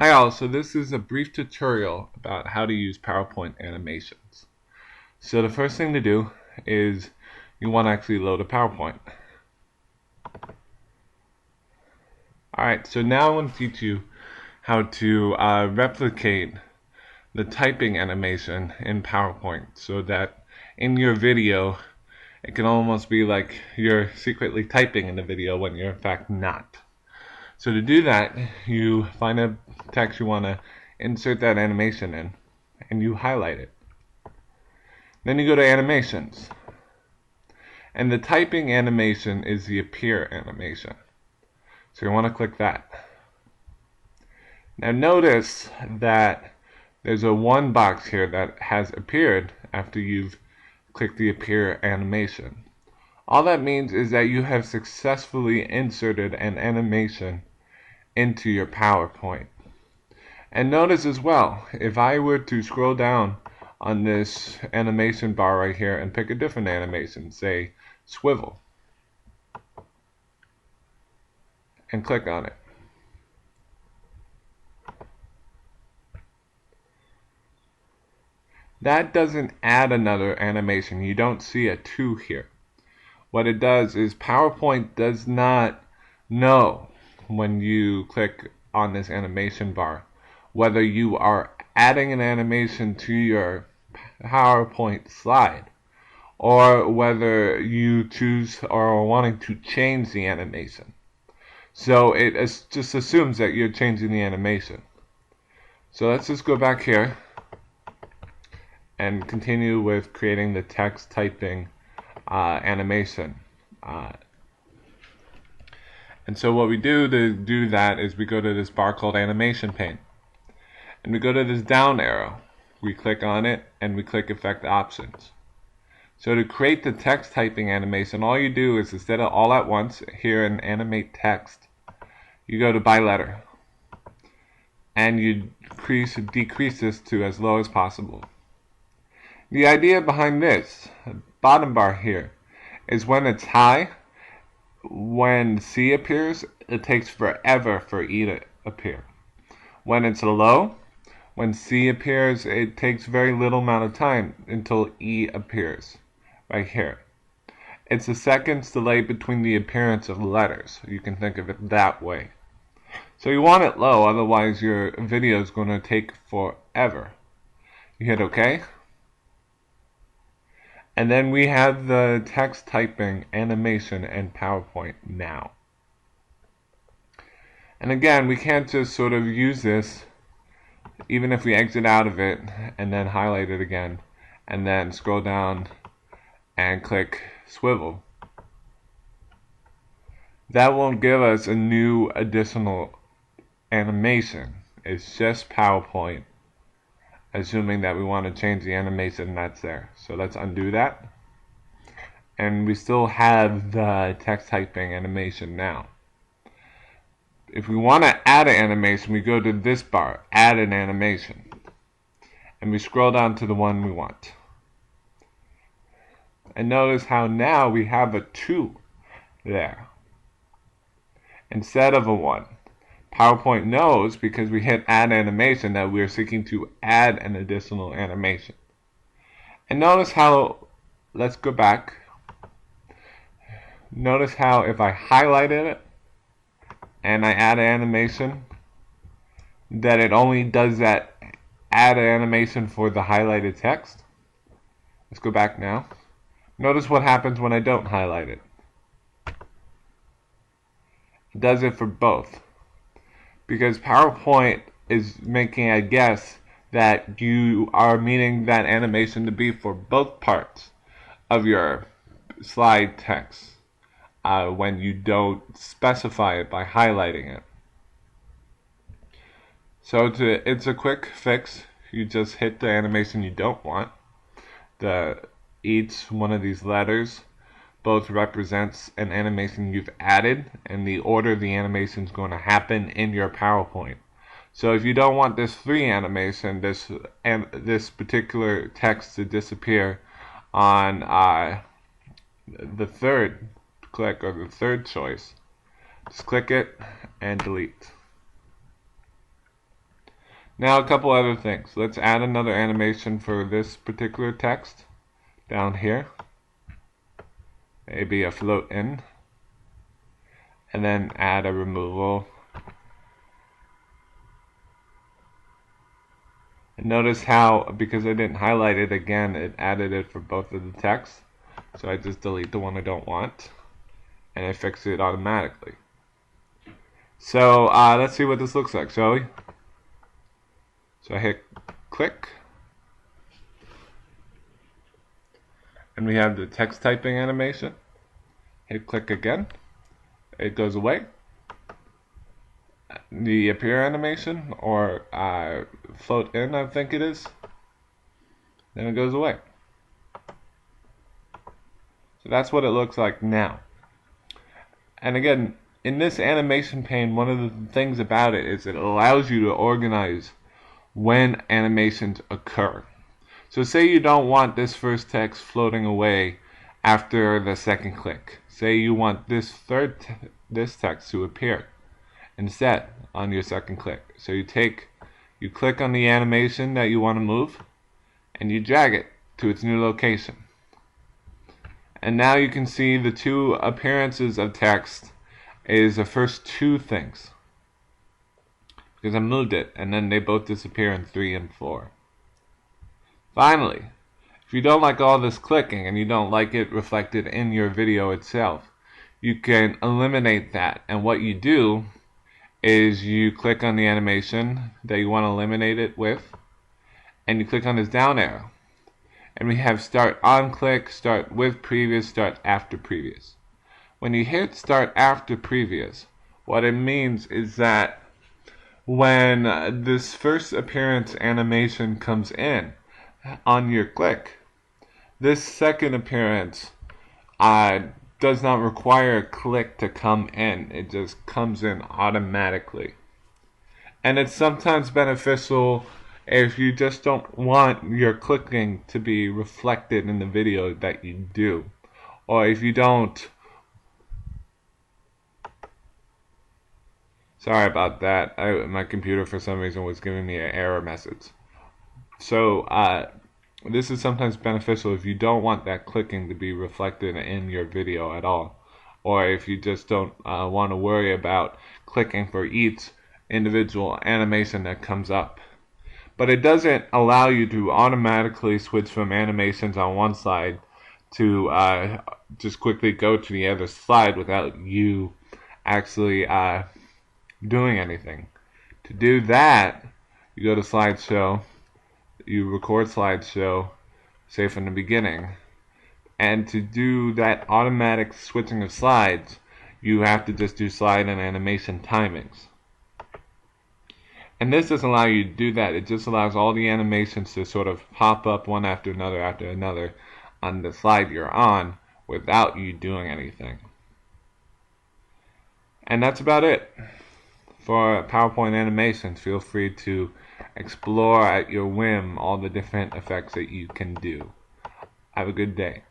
Hi all, so this is a brief tutorial about how to use PowerPoint animations. So the first thing to do is you want to actually load a PowerPoint. Alright, so now I want to teach you how to replicate the typing animation in PowerPoint so that in your video it can almost be like you're secretly typing in the video when you're in fact not. So to do that, you find a text you want to insert that animation in, and you highlight it. Then you go to animations. And the typing animation is the appear animation. So you want to click that. Now notice that there's a one box here that has appeared after you've clicked the appear animation. All that means is that you have successfully inserted an animation into your PowerPoint. And notice as well, if I were to scroll down on this animation bar right here and pick a different animation, say swivel, and click on it, that doesn't add another animation. You don't see a 2 here. What it does is PowerPoint does not know when you click on this animation bar whether you are adding an animation to your PowerPoint slide or whether you choose or are wanting to change the animation. So it just assumes that you're changing the animation. So let's just go back here and continue with creating the text typing animation. And so what we do to do that is we go to this bar called animation pane. And we go to this down arrow. We click on it and we click effect options. So to create the text typing animation, all you do is instead of all at once here in animate text, you go to by letter. And you decrease this to as low as possible. The idea behind this bottom bar here is when it's high, when C appears, it takes forever for E to appear. When it's low, when C appears, it takes very little amount of time until E appears, right here. It's a second's delay between the appearance of letters. You can think of it that way. So you want it low, otherwise your video is going to take forever. You hit OK. And then we have the text typing animation in PowerPoint now. And again, we can't just sort of use this even if we exit out of it and then highlight it again and then scroll down and click swivel. That won't give us a new additional animation. It's just PowerPoint, assuming that we want to change the animation that's there. So let's undo that. And we still have the text typing animation now. If we want to add an animation, we go to this bar, add an animation. And we scroll down to the one we want. And notice how now we have a 2 there instead of a 1. PowerPoint knows, because we hit add animation, that we're seeking to add an additional animation. And notice how, let's go back. Notice how if I highlighted it and I add an animation, that it only does that add an animation for the highlighted text. Let's go back now. Notice what happens when I don't highlight it. It does it for both. Because PowerPoint is making a guess that you are meaning that animation to be for both parts of your slide text when you don't specify it by highlighting it. So it's a quick fix. You just hit the animation you don't want. Each one of these letters both represents an animation you've added and the order the animation is going to happen in your PowerPoint. So if you don't want this 3 animation, this particular text to disappear on the third click or the third choice, just click it and delete. Now a couple other things. Let's add another animation for this particular text down here. Maybe a float in. And then add a removal. And notice how, because I didn't highlight it again, it added it for both of the texts. So I just delete the one I don't want. And it fixes it automatically. So let's see what this looks like, shall we? So I hit click. And we have the text typing animation. Hit click again. It goes away. The appear animation, or float in, I think it is. Then it goes away. So that's what it looks like now. And again, in this animation pane, one of the things about it is it allows you to organize when animations occur. So say you don't want this first text floating away after the second click. Say you want this text to appear instead on your second click. So you click on the animation that you want to move and you drag it to its new location. And now you can see the two appearances of text is the first two things, because I moved it, and then they both disappear in 3 and 4. Finally, if you don't like all this clicking and you don't like it reflected in your video itself, you can eliminate that. And what you do is you click on the animation that you want to eliminate it with, and you click on this down arrow. And we have start on click, start with previous, start after previous. When you hit start after previous, what it means is that when this first appearance animation comes in on your click, this second appearance does not require a click to come in. It just comes in automatically. And it's sometimes beneficial if you just don't want your clicking to be reflected in the video that you do. Or if you don't... Sorry about that. My computer for some reason was giving me an error message. So this is sometimes beneficial if you don't want that clicking to be reflected in your video at all. Or if you just don't want to worry about clicking for each individual animation that comes up. But it doesn't allow you to automatically switch from animations on one slide to just quickly go to the other slide without you actually doing anything. To do that, you go to slideshow, you record slideshow, say from the beginning, and to do that automatic switching of slides, you have to just do slide and animation timings. And this doesn't allow you to do that. It just allows all the animations to sort of pop up one after another on the slide you're on without you doing anything. And that's about it. For PowerPoint animations, feel free to explore at your whim all the different effects that you can do. Have a good day.